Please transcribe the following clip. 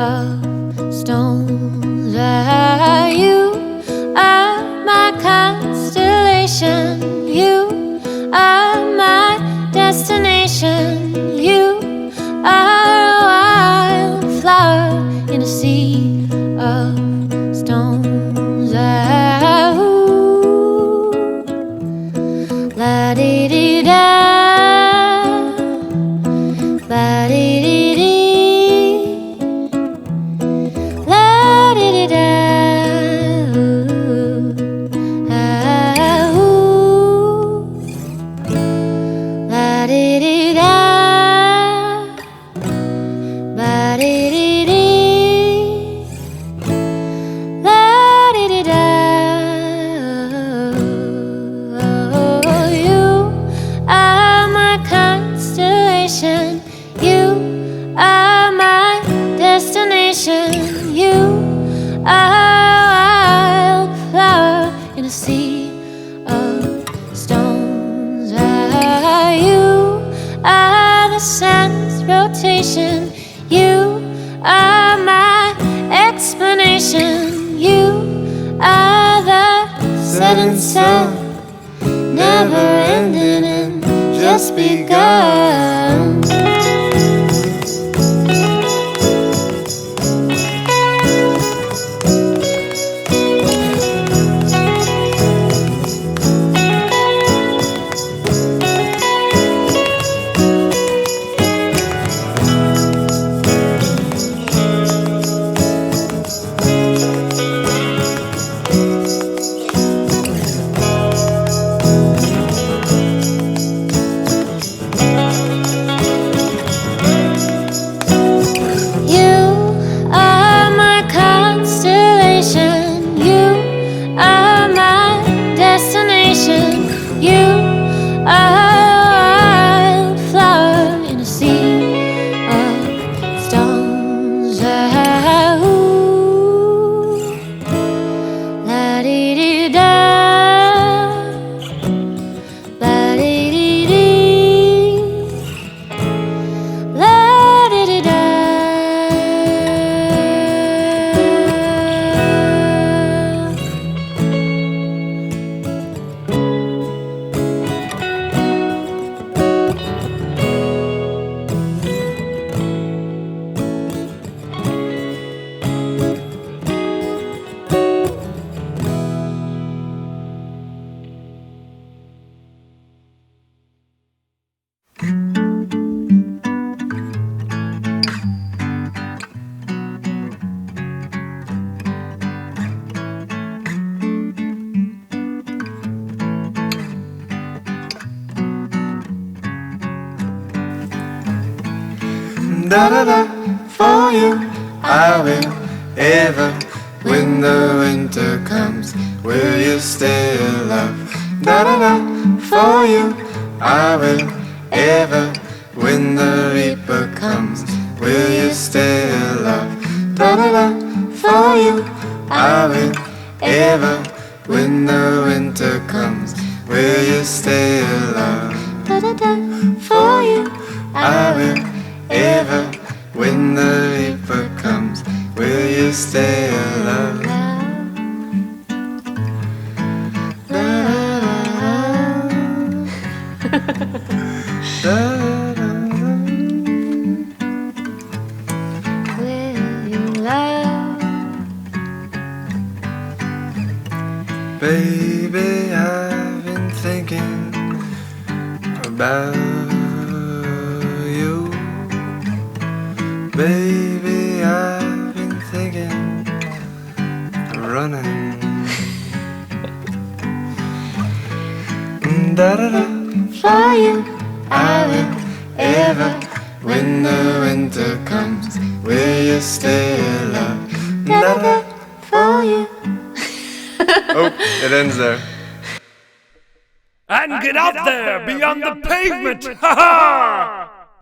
of stones. You are my constellation. You are my destination. You are a wildflower in a sea of stones. La di di da, la di di di, la di di da, la di di da, la di di di, la di di da. You are my destination. You are a wildflower in a sea of stones. You are the sun's rotation. You are my explanation. You are the setting sun, never ending and just begun. Da da da, for you I will ever. When the winter comes, will you still love? Da da da, for you I will ever. When the reaper comes, will you still love? Da da da, for you I will ever. When the winter comes, will you still love? Da da da, for you I will ever. When the reaper comes, will you stay alive? will you love? Baby, I've been thinking about you. Baby, I've been thinking of running. Da da da, For you I will ever. When the winter comes, will you stay alive? Da da da, for you. oh, it ends there. And get out there beyond the pavement! Ha ha!